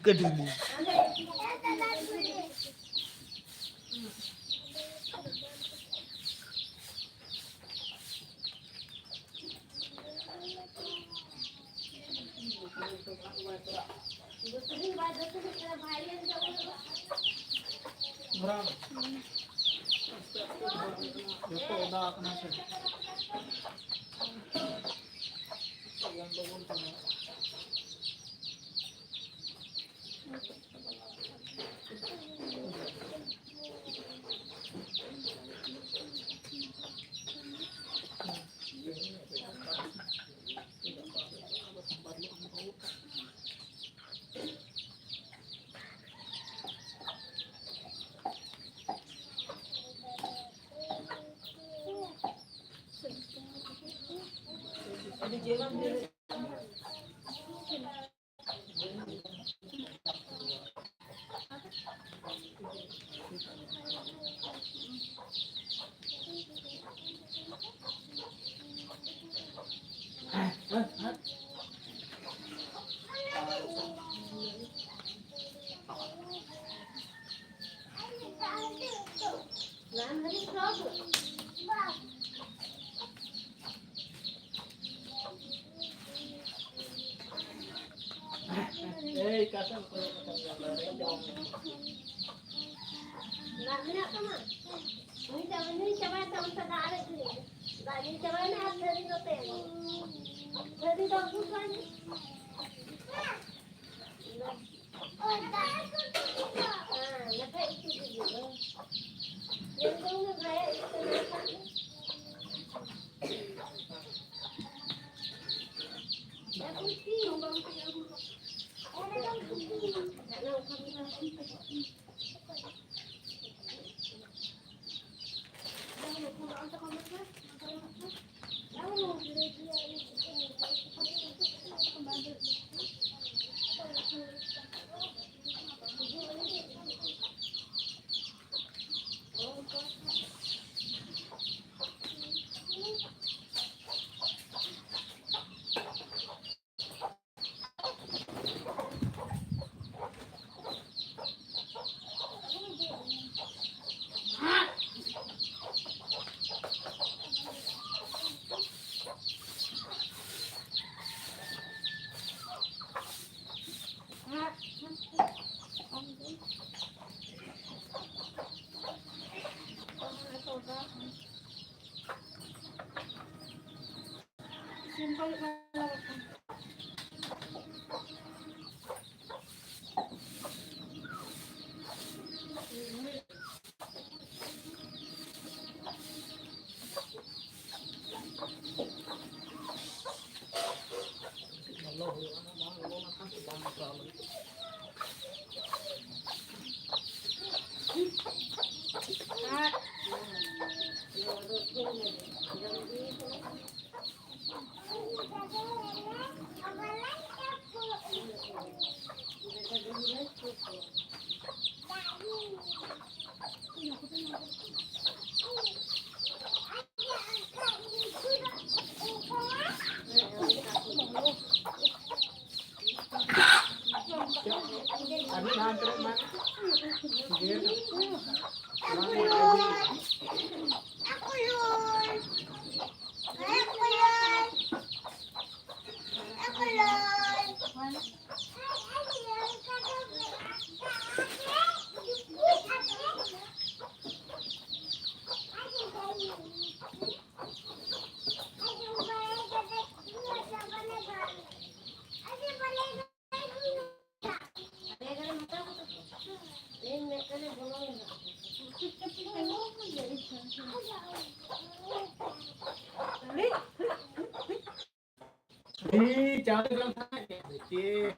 Kedua. Ih, jangan bilang sana kayak dikit.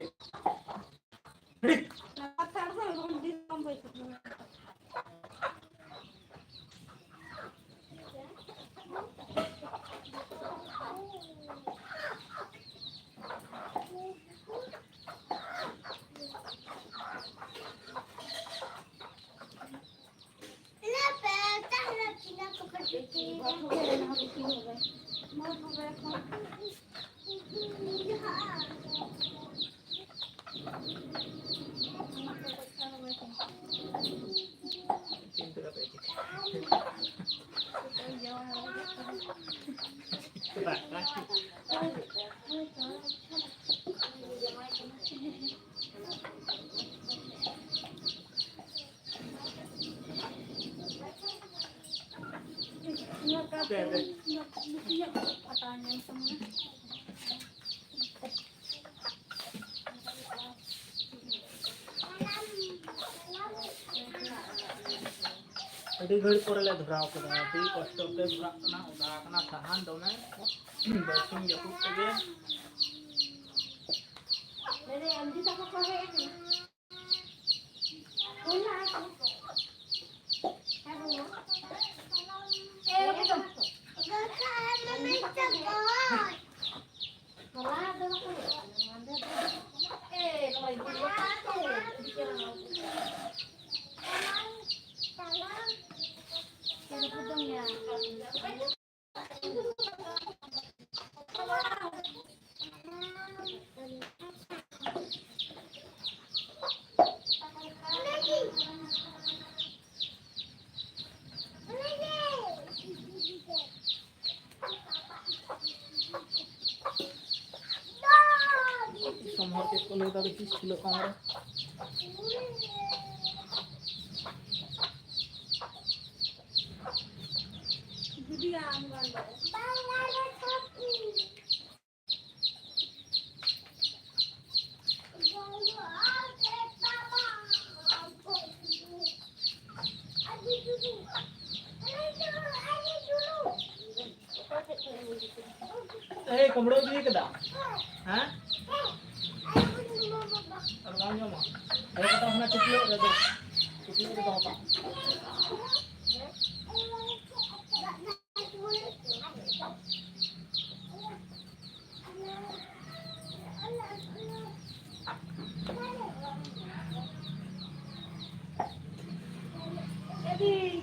Tadi gari korele dhurao ke dana ti kosto ke dhura kana uda kana sahan dona basing jakut ke Nene amdi tak apa ini. Pula aku. Betul. Kakak mama cakap. Malah ada aku. Kalau ibu aku. Salam. Kita potong ya. Somhor ke kolo ta kis chilo kamera Video amgal. eh kamro beli kada ha ar gaunyo ma ayo kata huna tiklo re do apa Jadi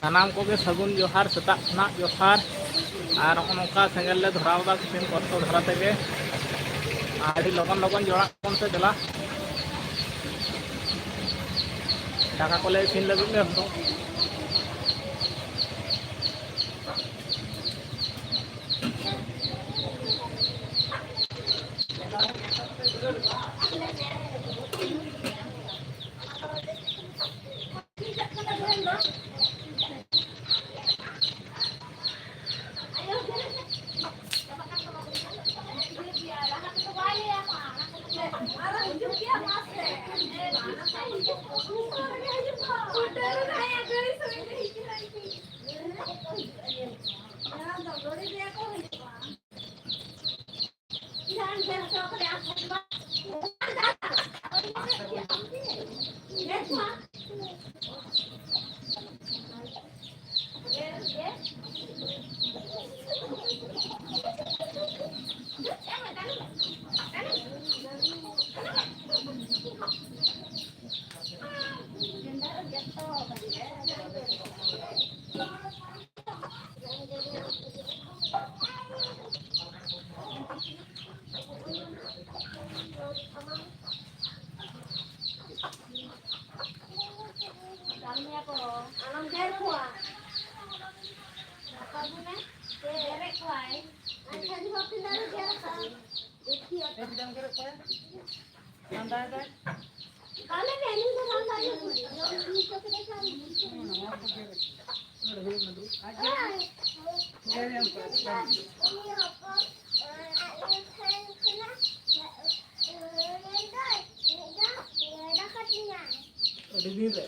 sanam koge sagun johar setak na johar ar onka sengel le dhorao da kisin kosto dhara tege adi logon logon jora kon se dela daka kole isin lagit le hto Derek kuai. Akan hobi dari derek. Jangan kira saya. Santai aja. Kalau pengen tuh santai aja. Bisa kita cari. Ini apa? Udah gitu.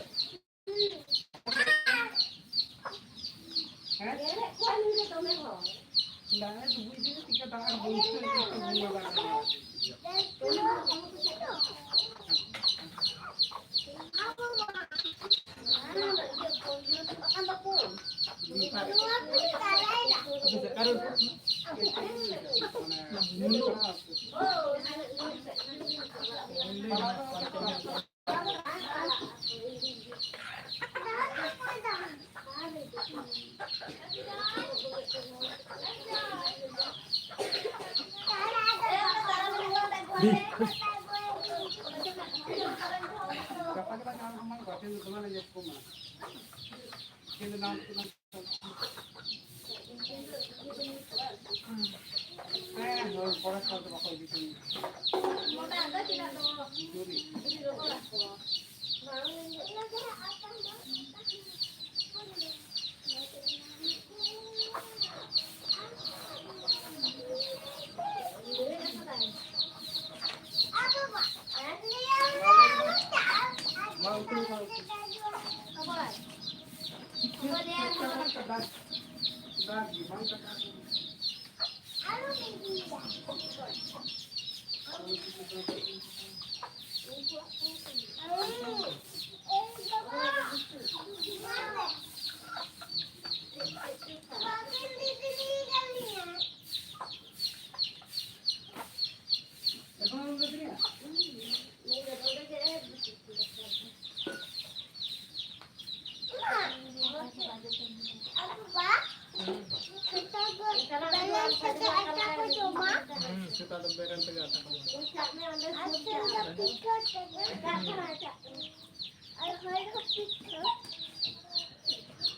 Kita ada beren tegak.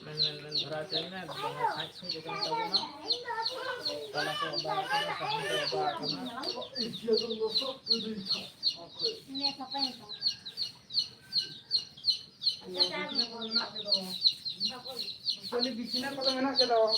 Men perhatiannya banyak saksi di kantor rumah. Kalau ke obat, sampai ke obat, Ini apa yang Actually, bikinan ko lang anak daw.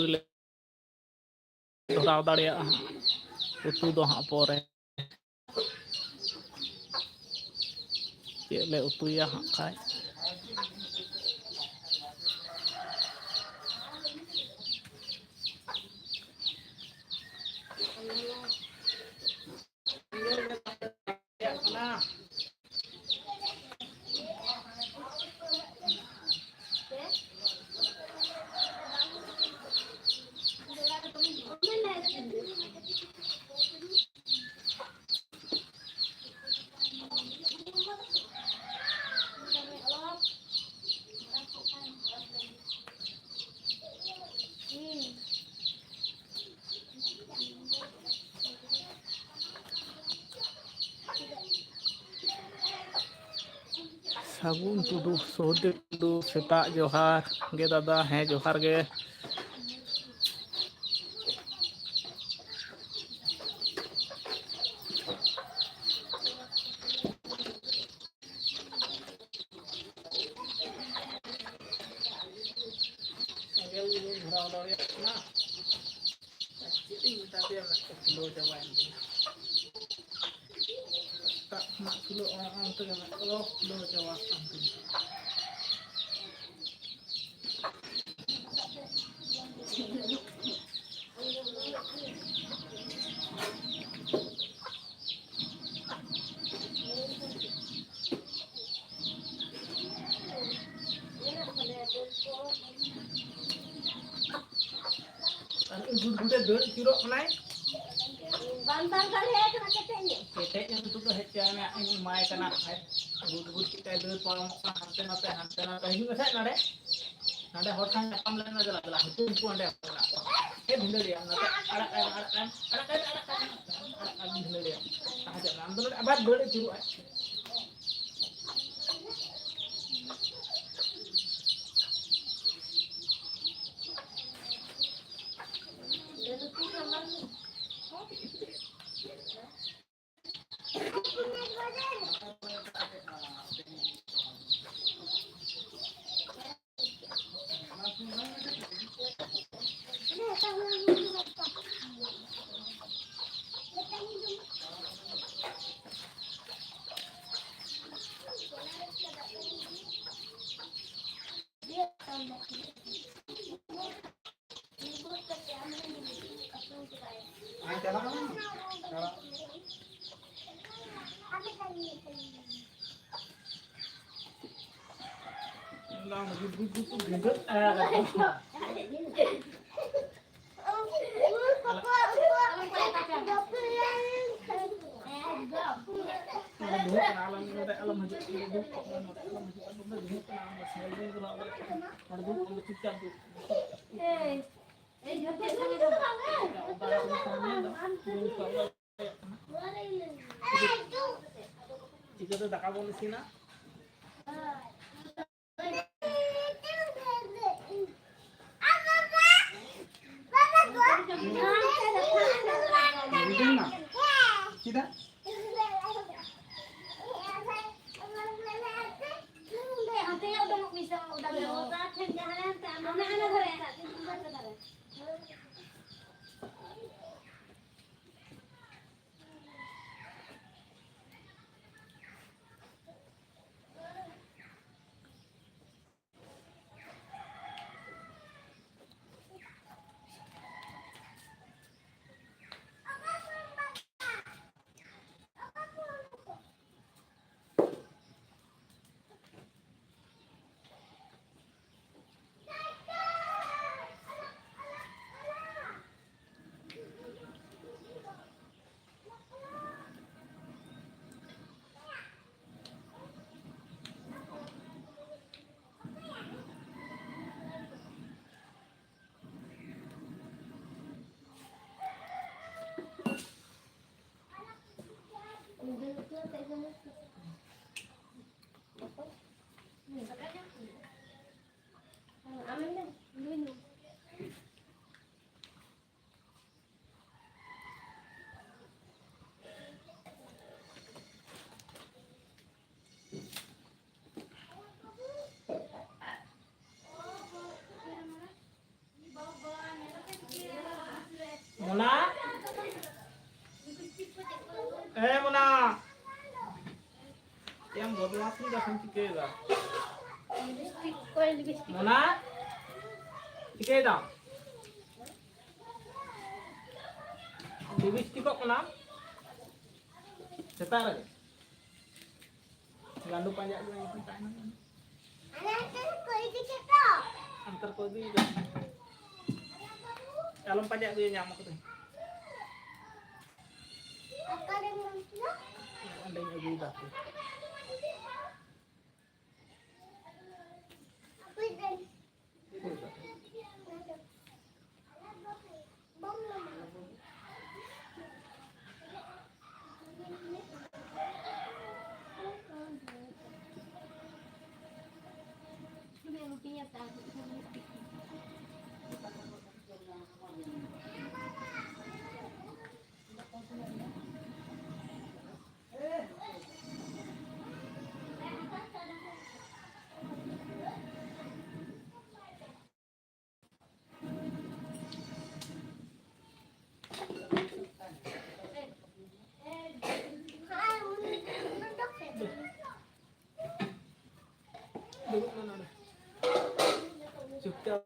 boleh dharaw daᱲᱮᱭᱟᱜᱼᱟ utu do hang pore chek le utuya hang khai Sagun Tudu Sohde Tudu Setak Johar ge dada heh Johar ge dharaw daᱲᱮᱭᱟᱜ ᱠᱟᱱᱟ ᱪᱮᱫ ᱤᱧ ᱢᱮᱛᱟ ᱯᱮᱭᱟ ᱠᱷᱩᱞᱟᱹᱣ ᱪᱟᱵᱟᱭᱮᱱ ᱛᱤᱧᱟ tak mak dulu orang tuh yang kalau lo jawab antum गुड़ दड़ चुरो नाय Bantar kali ya kena keteknya. keteknya itu tuh hecanya ini mai kena गुड़ kita dड़ parang hantu nate ini nggak nade nade hotan kapam lain aja lah itu ande Bhinde dia nate ada Bhinde dia aja nanti abad dड़ चुरो Jika tu tak kamu di sini, Tidak. Mona, Mona, yang berdua sih dah sampai ke dah. Mona, tiga dah. Lipstick kok Mona? Setar lagi. Gandu panjang dulu yang kita ini. Antar kau di. Kalau panjang dulu nyamuk tu. Ada yang lagi dah. Duduk mana dah? Sudah.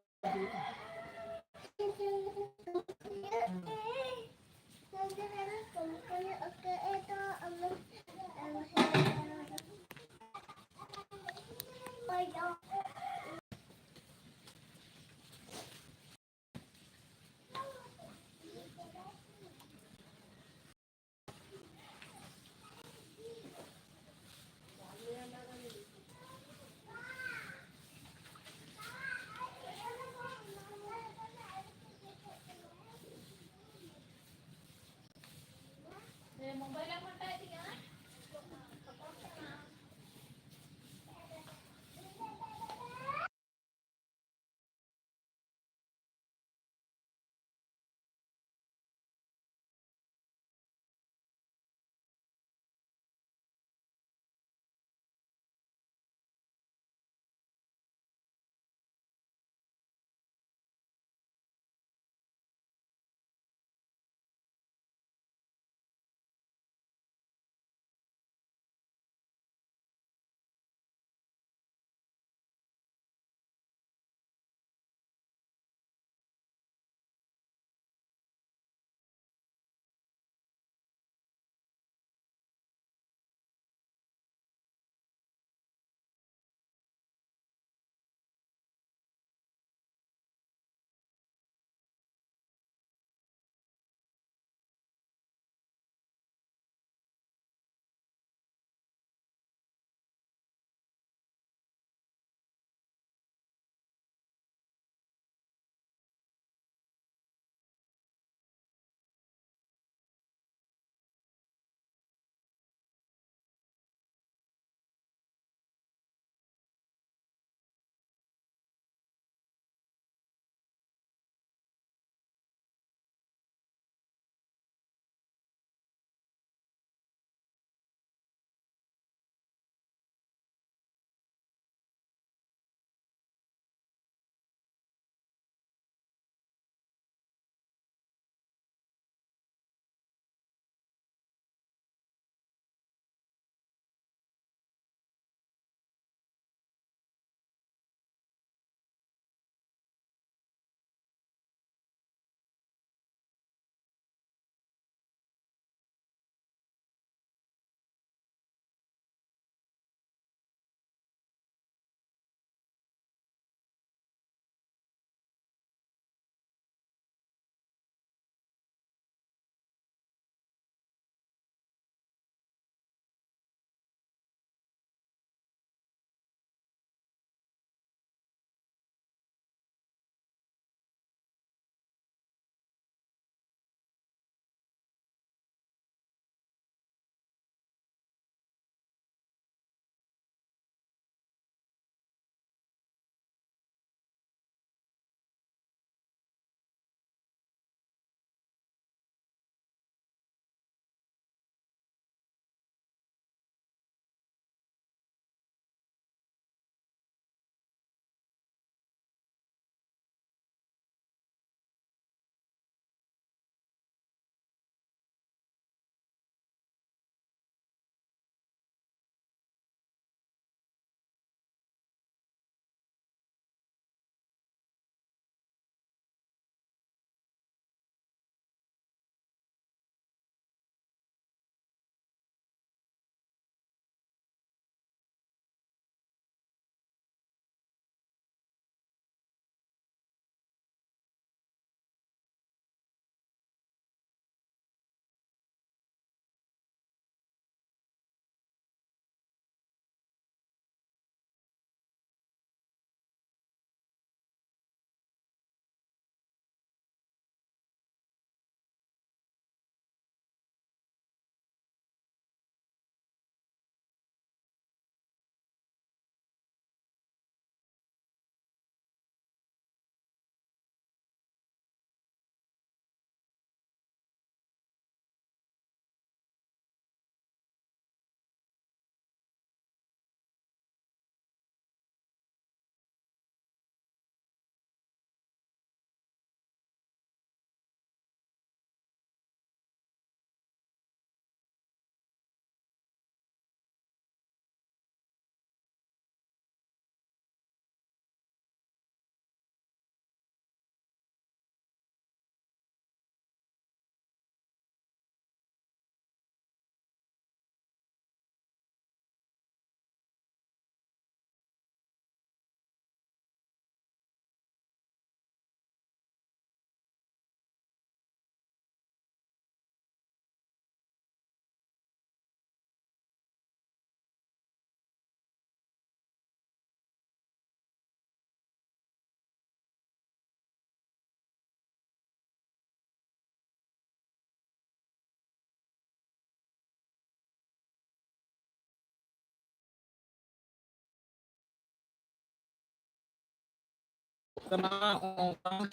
kena orang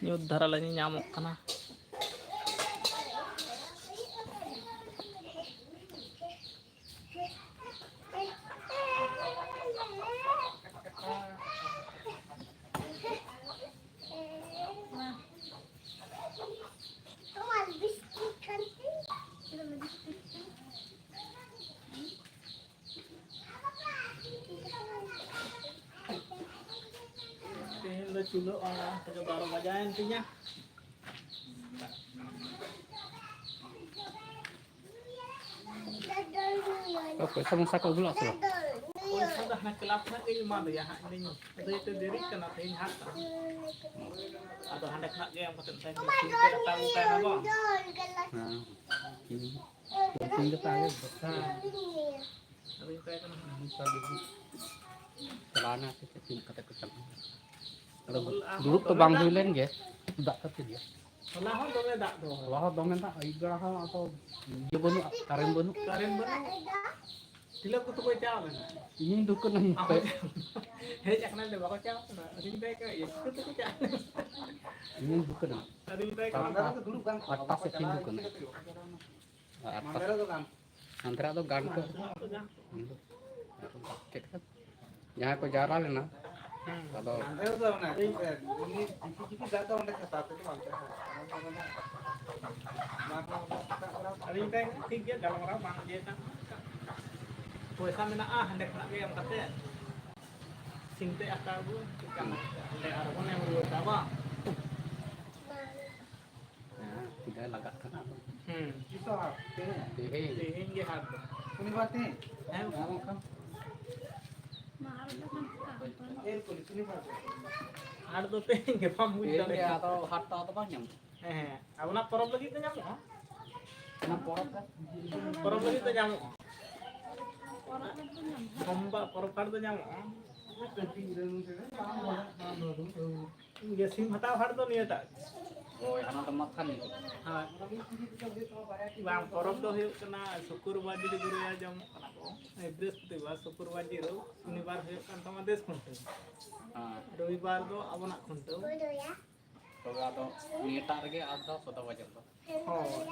nyut darah lagi nyamuk kena. Ini udah culuk orang kita baru aja intinya. Oke, sama saka gula so. Oh, sudah nak kelapnya ini mana ya ini. Itu diri kena ting hak. Atau hendak nak yang betul saya kita tahu kan apa. Nah. Ini. Penting kita ya. Tapi saya kan Celana sih tim kata kecam. Kalau dulu tuh bang dulen ya. Dak kata dia. Lahon dong dak tuh. Lah dongen tak igra atau dia bonu karem bonu. Karin benar. Sila ko to ko ciao na. Ini dukun nang Ako. Hej ak na de ba ko ciao na. Ring tay ka yes ko to ko ciao. ini dukun. Ring tay ka. Atas itu dukun. Atas. Antara tuh gan ke. Kita यहाँ को जा रहा है ना kalau Ring tay ठीक है dalam orang bang dia tak. Puasa mina hendak nak ke yang kata. Sing teh akal bu kan hendak arah yang dulu tawa. tidak lagak kan Ini dia hat. ini berarti Ngomong kan. Ada tuh teh ke pam ini budak. atau harta atau banyak Aku nak porop lagi tu nyamuk. kenapa porot kan Porop lagi tu nyamuk. Komba porop kan tu nyamuk. Dia sim hataw har tu ni tak. oh yang ada makan itu Ha. Bang porop tu hiu kena syukur wajib di guru ya jam kena ko. Bres tu ba syukur wajib ro. Shunibar hiu kan tama des kuntu. Ravibar tu abu nak kuntu. kalau ada niat lagi ada sudah wajar tuh Oh.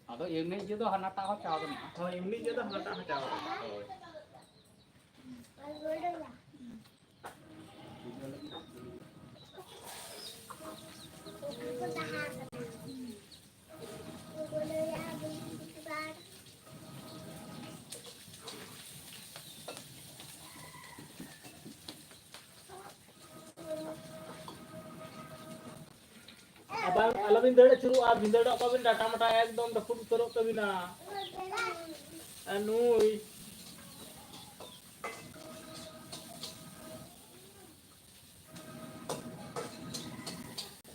ada ini juga hana tahu cara Oh ini je dah letak macam. Abang alam bindada curu ab bindada apa binda tamata ekdom dapur teruk tu bina. Anui.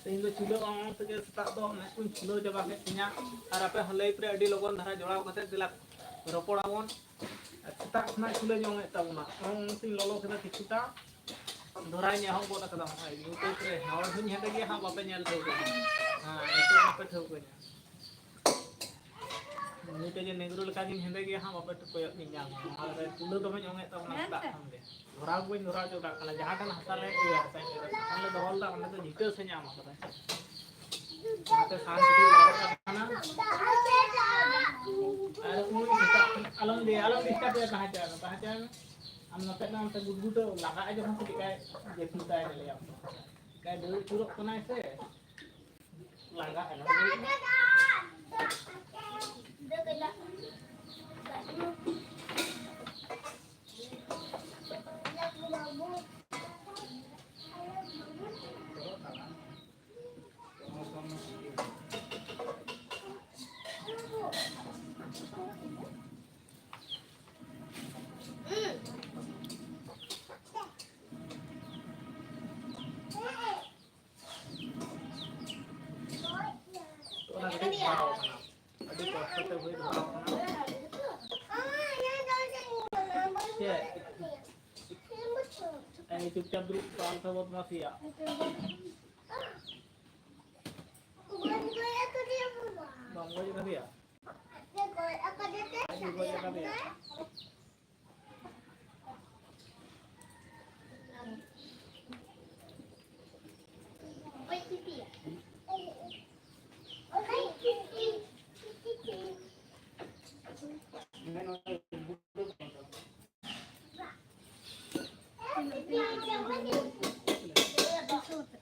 Sehingga cilo orang tu setak tu nak pun cilo jawab ke punya. Harapan halai pre adi logon dhara jodoh kata dilak ropor awon. Setak nak cilo jong itu mana. Orang sing lolo kita kita. Doranya hong buat kata mana. Itu pre. Awal pun hendak dia hang apa nyal tu. Itu apa tu punya. Ini tu je negro lekas ni hendak dia hang apa tu koyak minyak. Ada cilo tu macam itu mana setak hamde. Dorang pun dorang juga kalau jahat kan asal iya saya kalau dohol tak mana tu jitu saya nyamuk kata. Mata santai mana? Alam di kat dia bahagian. Am nak nak tu gudu laga aja masuk kayak dia kita ini lihat. Kayak dulu curug kena saya. Laga kan. Ini cupcap dulu soal sahabat mafia. Bang, boleh kali ya? Ayo boleh kali ya?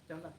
चंदा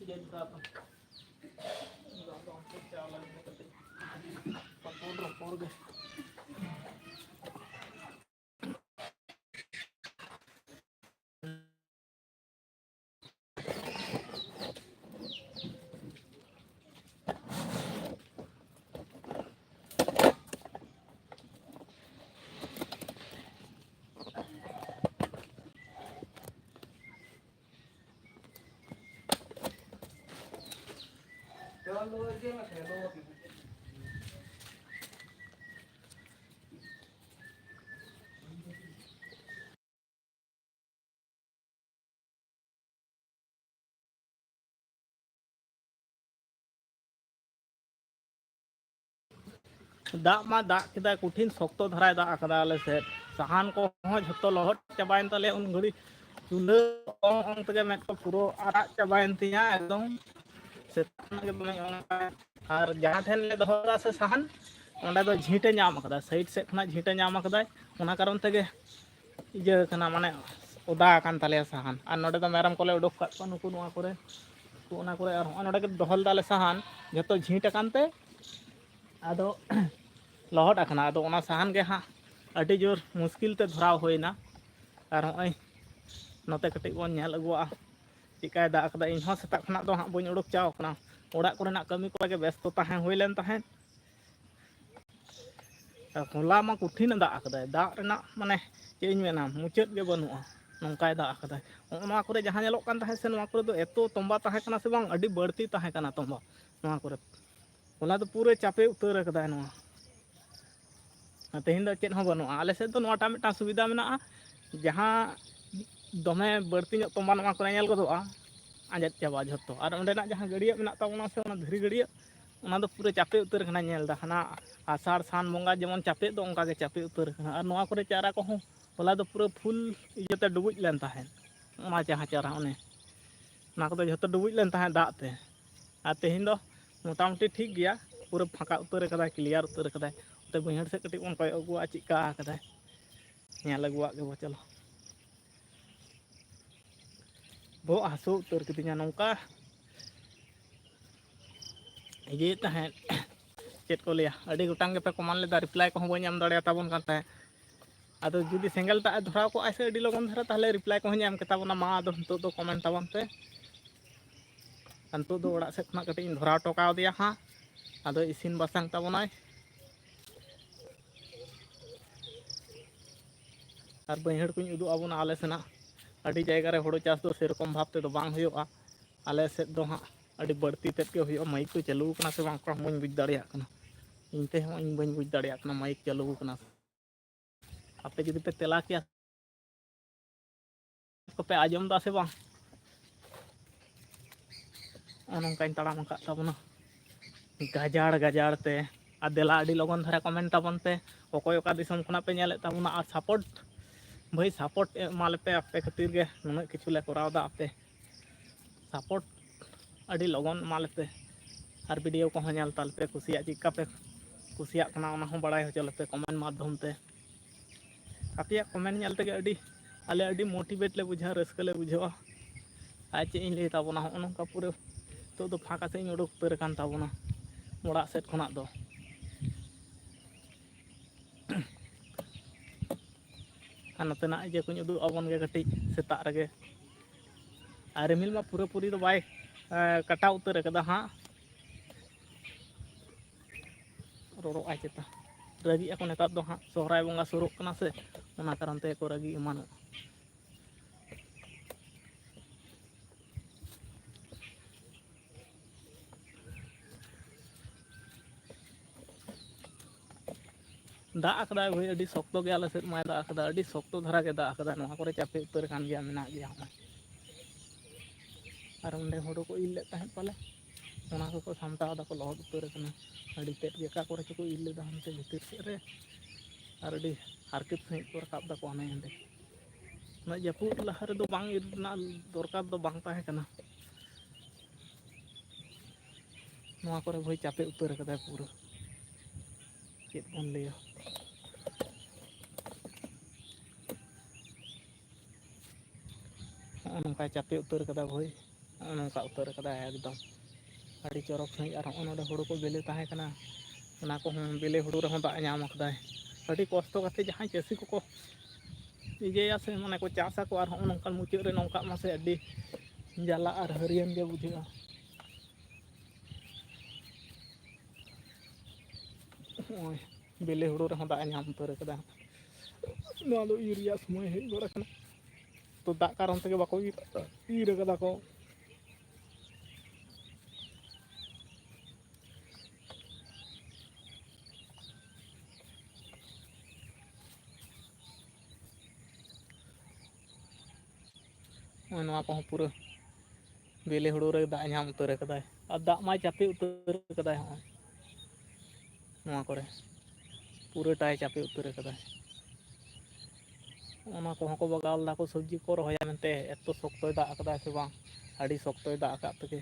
jadi berapa? दाग मा दाग केदा कठिन शक्तो धराय दाग कदा आले से साहान को झतो लहट चाबायन तले उन घड़ी चूल्हा ओंग तगे मैं तो पूरा आराग चाबायन तिया एकदम से के बने और जहां ठेन ले दोहरा से साहान ओंडा दो झीटे नाम कदा साइड से खना झीटे नाम कदा ओना कारण तगे इजे कना माने ओदा कान तले साहान और नोडे दो मेरम कोले उडोक का नुकु नोआ करे तो ओना करे और नोडे के दोहल दाले साहान झतो झीट कानते आदो लहट आखना आदो ओना साहान के हाँ अति जोर मुश्किल ते धराव होइना और हय नोते कटि बन नेल अगुआ चिकाय दा कदा इन हो सेता खना दो हाँ बइन उडुक चाव कना ओड़ा कोरेना कमी को लगे व्यस्त ताहें होइलेन ताहें होला मा कठिन दा कदा दा रेना माने चेइन मेना मुचाद गे बनुआ नंकाय दा कदा ओना करे जहां नेलोक कान ताहें से नोआ करे दो एतो तंबा ताहें कना से बांग अडी बड़ती ताहें कना तंबा नोआ करे होला तो पूरे चापे उतर कदा नोआ तेहिन दो चेद हो बनुआ आले से तो नोटा मिटा सुविधा मेना जहां दमे बड़ती नो तंबा नोआ करे नेल गदोआ आंजत चाबा झतो और ओंडेना जहां गड़िया मेना ताबोना से ओना धरी गड़िया ओना दो पूरे चापे उतर कना नेल दा हना आषाढ़ सान बंगा जेमन चापे दो ओंका के चापे उतर कना और नोआ करे चारा को हो होला दो पूरे फुल इजते डुबुज लेन ताहेन ओना जहां चारा ओने ना को झतो डुबुज लेन ताहेन दाग ते और तेहिन दो मोटामुटी ठीक गया पूरे फाँका उतर कदा क्लियर उतर कदा ते बहड़ से कटी बन कय अगुआ चिका कदा नेल अगुआ के बो चलो बो हासो उतर किदिया नौका ये ताहें चेत को लिया अड़ी गोटांग पे कमान लेदा रिप्लाई को बो नाम दाड़े ताबन कान ताहें आदो जुदी सेंगल ता धराव को आसे अड़ी लगन धरा ताहले रिप्लाई को नाम के ताबना मा आदो तो दो कमेंट ताबन पे अंतो दो ओड़ा से खना कटी धराव टोकाव दिया हां आदो इसिन बासांग ताबनाय और बहड़ को उदू आबोना आले सेना अड़ी जायगा रे होड़ो चाष दो सेरकम भाव ते दो बांग हुयोआ आले से दो हां अड़ी बढ़ती तेत के हुयो माइक को चालू कना से बांग को मुñ बुझ दाड़िया कना इनते हम इन बñ बुझ दाड़िया कना माइक चालू कना आपे जदि पे तेला किया को पे आजम दा से बांग ओनंकाइन ताड़ाम का ताबना गाजाड़ गाजाड़ ते आ देला अड़ी लगन धरा कमेंट ताबन पे ओकोय ओका दिसम खना पे नेले ताबना आ सपोर्ट भाई सपोर्ट एमाले पे आपे खातिर गे नुना किछु ले कराव दा आपे सपोर्ट अड़ी लगन एमाले पे और वीडियो को नेल ताल पे कुसिया चिका पे कुसिया कना ओना हो बड़ाय हो चल पे कमेंट माध्यम ते आपे कमेंट नेल ते अड़ी आले अभी मोटिवेट ले बुझा रस्क ले बुझा आज चे इन लेताबना नौका पूरे तो फाँका से उड़ूक उतर कान ताबना ओड़ा सेट खना दो नोतेना इजे को उदू आबन गे कटी सेता रगे और रिमिल मा पूरा पूरी तो बाय कटा उतर कदा हाँ रोरो आ चेता रगी को नेता दो हाँ सोहराय बंगा सुरुक कना से ओना कारण ते को रगी इमानो दा आकदा भाई अभी शक्त के आले सेद माय दा आकदा अभी शक्त धारा के दा आकदा नोहा करे चापे उतर कान गया मेना गया और उन्हें हुडू को इल तहत पाले ओना को सामटा दा को लहद उतर कना अभी तेज के का करे को इल दा हमसे भीतर से रे और अभी हारकेत सहित को रकाब दा को आने अंदे ना जपुर लहा रे दो बांग इरना दरकार दो बांग ताहे कना नोहा करे भाई चापे उतर कदा पूरा चेत बन लिया नौका चापे उतर कदा भाई नौका उतर कदा एकदम अड़ी चरक सही और नोडे हुड़ू को बेले ताहे कना ओना को बेले हुड़ू रह दा नाम अकदाय अड़ी कष्ट करते जहां चासी को इजेया से माने को चासा को और नौका मुचाद रे नौका मासे अड़ी जाला और हरियन के बुझा बेले हुड़ू रह दा नाम उतर कदा नोआ दो यूरिया समय हे गरा कना तो दा कारण तक बाको ईर कदा को नोआ को पूरा बेले हुड़ू रे दा नाम उतर कदा और दा मा चापे उतर कदा नोआ करे पूरा टाई चापे उतर कदा ओना को बगाल दा को सब्जी को रहोया मेनते एतो शक्तय दा आकदा से बांग अड़ी शक्तय दा आकात तके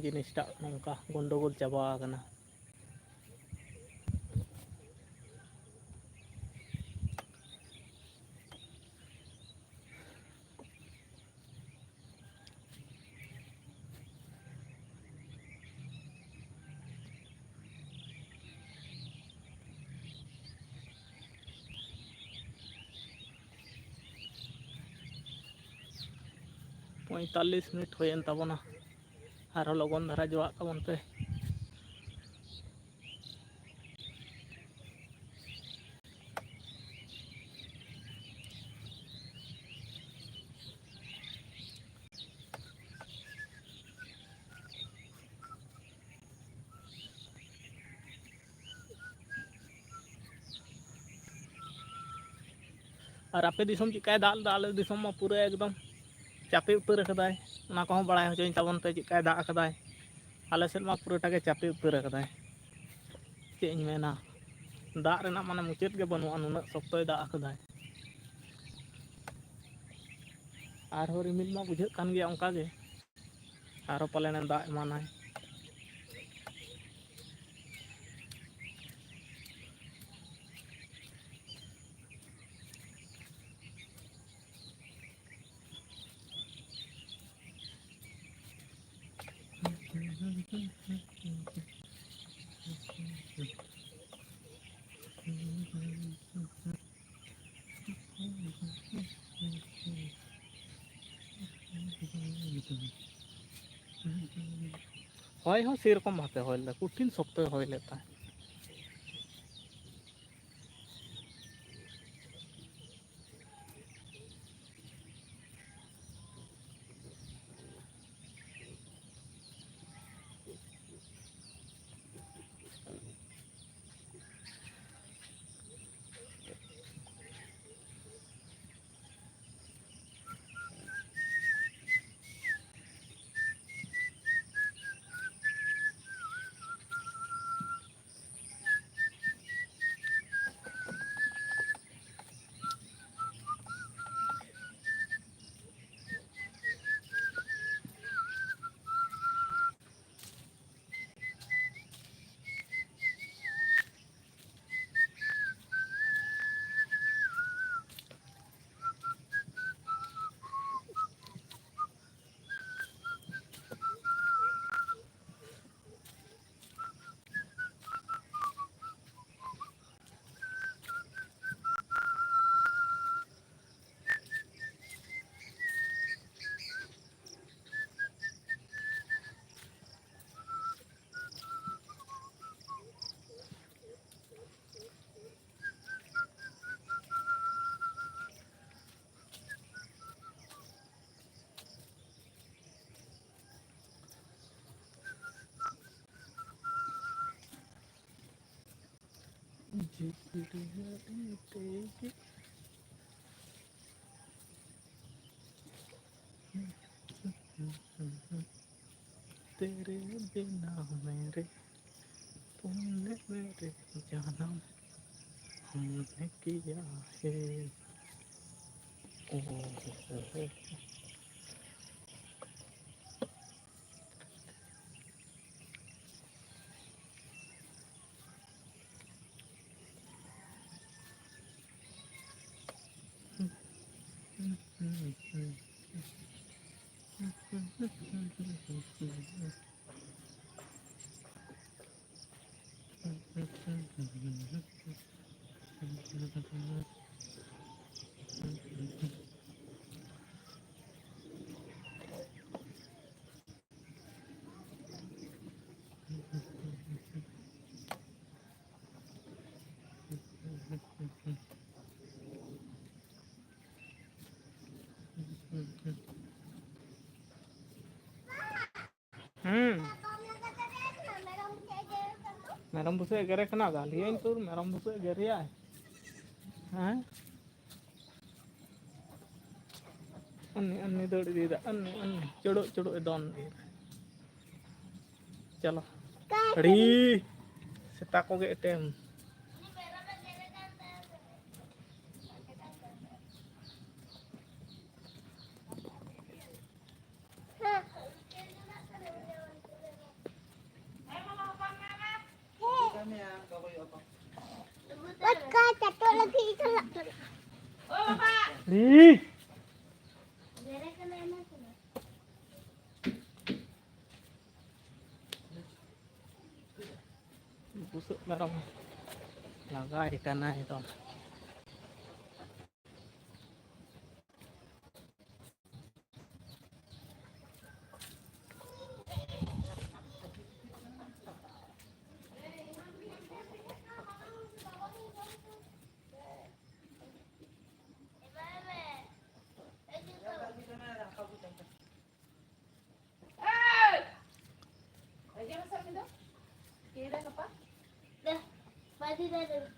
जिनिसटा नौका गंडगोल चाबा आकना पैंतालीस मिनट होयन ताबना और लगन धारा जोआ ताबन पे और आपे दिसम चिकाय दाल दाल दिसम मा पूरा एकदम चापे उतर कदाय ओना को बड़ाय होचोइन ताबन पे चिकाय दा कदाय आले सेल मा पूरा टाके चापे उतर कदाय चे इन मेना दा रेना माने मुचाद के बनुआ नुना शक्तय दा कदाय और हो रिमिल मा बुझे कान गया ओंका गे आरो पालेन दा एमानाय हय हो सेरकम भाते हय ले कठिन शक्तय हय लेता तेरे बिना मेरे तुमने मेरे जानम हमने किया है ओ हो meram busuk gere kena galian tur meram busuk gere ya अन्नी दौड़ दी अन्नी अन्नी चढ़ो चढ़ो दौन चलो री सेता को गे टेम री busuk meram laga ikan itu Dah, pasti dah.